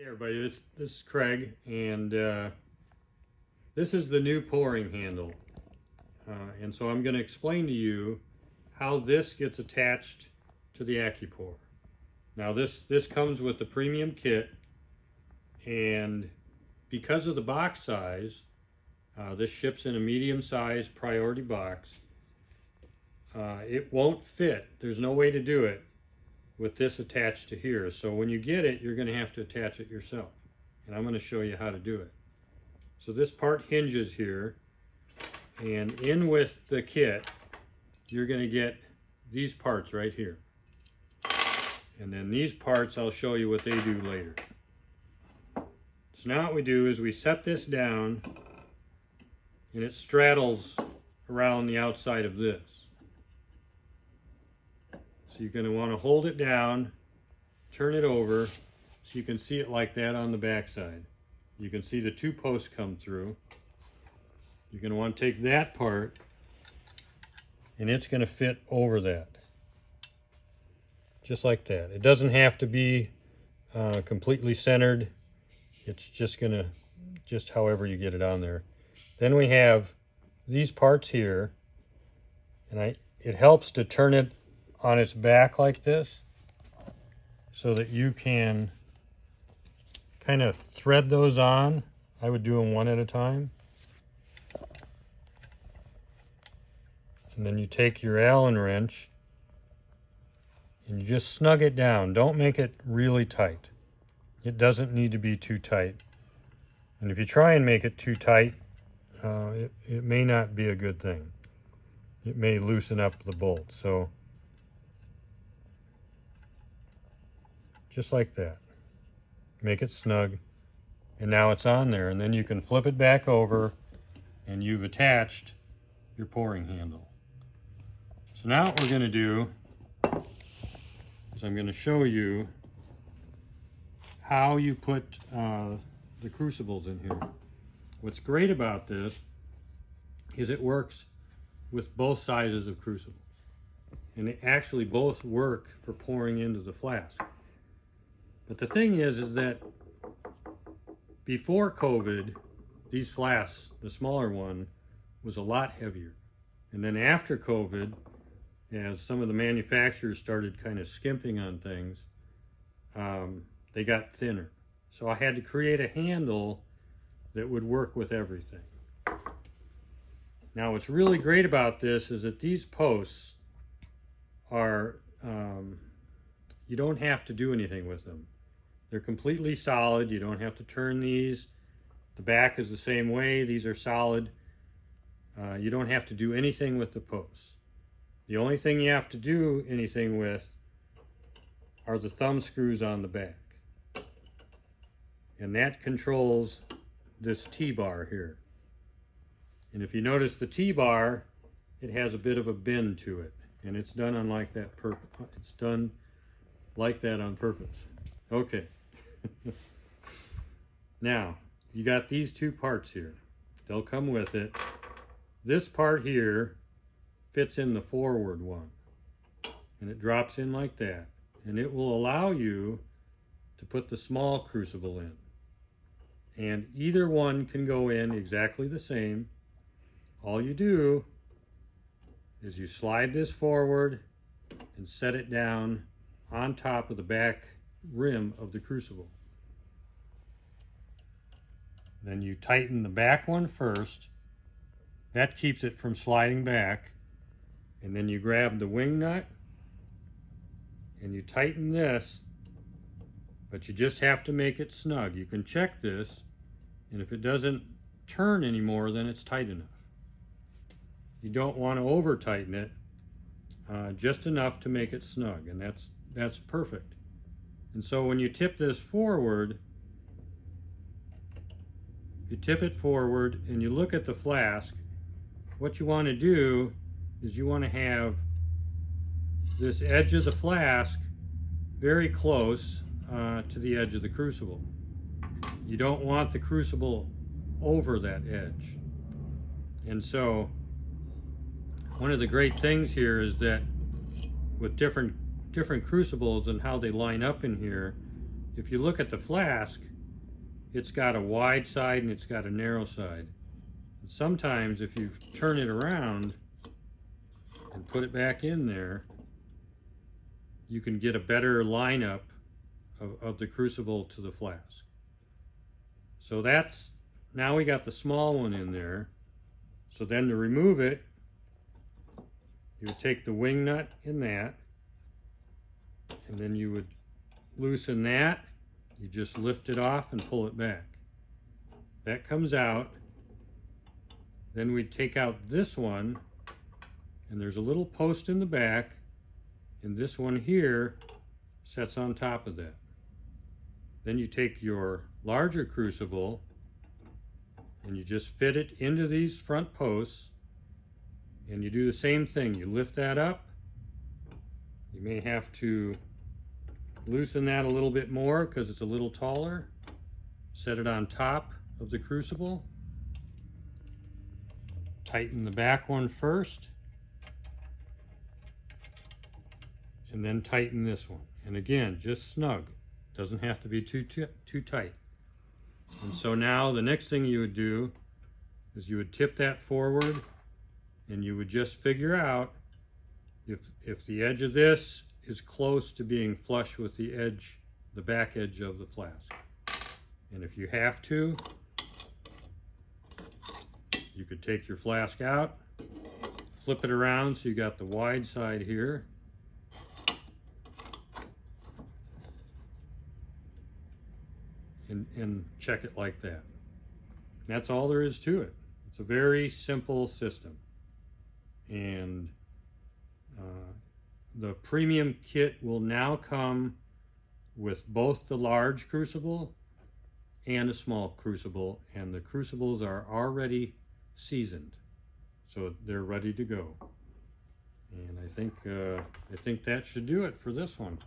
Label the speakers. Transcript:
Speaker 1: Hey everybody, this is Craig, and this is the new pouring handle. And so I'm going to explain to you how this gets attached to the Acu-Pour. Now this comes with the premium kit, and because of the box size, this ships in a medium-sized priority box. It won't fit. There's no way to do it with this attached to here. So when you get it, you're going to have to attach it yourself. And I'm going to show you how to do it. So this part hinges here, and in with the kit, you're going to get these parts right here. And then these parts, I'll show you what they do later. So now what we do is we set this down, and it straddles around the outside of this. So you're going to want to hold it down, turn it over, so you can see it like that on the back side. You can see the two posts come through. You're going to want to take that part, and it's going to fit over that. Just like that. It doesn't have to be completely centered. It's just going to, just however you get it on there. Then we have these parts here, and it helps to turn it on its back like this so that you can kind of thread those on. I would do them one at a time. And then you take your Allen wrench and you just snug it down. Don't make it really tight. It doesn't need to be too tight. And if you try and make it too tight, it may not be a good thing. It may loosen up the bolt. So just like that. Make it snug. And now it's on there. And then you can flip it back over and you've attached your pouring handle. So now what we're going to do is I'm going to show you how you put the crucibles in here. What's great about this is it works with both sizes of crucibles. And they actually both work for pouring into the flask. But the thing is that before COVID, these flasks, the smaller one, was a lot heavier. And then after COVID, as some of the manufacturers started kind of skimping on things, they got thinner. So I had to create a handle that would work with everything. Now what's really great about this is that these posts are, you don't have to do anything with them. They're completely solid. You don't have to turn these. The back is the same way. These are solid. You don't have to do anything with the posts. The only thing you have to do anything with are the thumb screws on the back. And that controls this T-bar here. And if you notice the T-bar, it has a bit of a bend to it. And it's done on like that it's done like that on purpose. Okay. Now, you got these two parts here. They'll come with it. This part here fits in the forward one. And it drops in like that. And it will allow you to put the small crucible in. And either one can go in exactly the same. All you do is you slide this forward and set it down on top of the back rim of the crucible. Then you tighten the back one first. That keeps it from sliding back. And then you grab the wing nut and you tighten this, but you just have to make it snug. You can check this, and if it doesn't turn anymore, then it's tight enough. You don't want to over tighten it, just enough to make it snug, and that's perfect. And so when you tip this forward, you tip it forward and you look at the flask, what you want to do is you want to have this edge of the flask very close to the edge of the crucible. You don't want the crucible over that edge. And so one of the great things here is that with different crucibles and how they line up in here, if you look at the flask, it's got a wide side and it's got a narrow side. And sometimes if you turn it around and put it back in there, you can get a better lineup of the crucible to the flask. So that's, now we got the small one in there. So then to remove it, you would take the wing nut in that, and then you would loosen that. You just lift it off and pull it back. That comes out. Then we take out this one, and there's a little post in the back, and this one here sets on top of that. Then you take your larger crucible and you just fit it into these front posts, and you do the same thing. You lift that up. You may have to loosen that a little bit more because it's a little taller. Set it on top of the crucible. Tighten the back one first, and then tighten this one. And again, just snug. Doesn't have to be too tight. And so now the next thing you would do is you would tip that forward, and you would just figure out if the edge of this is close to being flush with the edge, the back edge of the flask. And if you have to, you could take your flask out, flip it around so you got the wide side here. And check it like that. That's all there is to it. It's a very simple system. And the premium kit will now come with both the large crucible and a small crucible, and the crucibles are already seasoned, so they're ready to go. And I think that should do it for this one.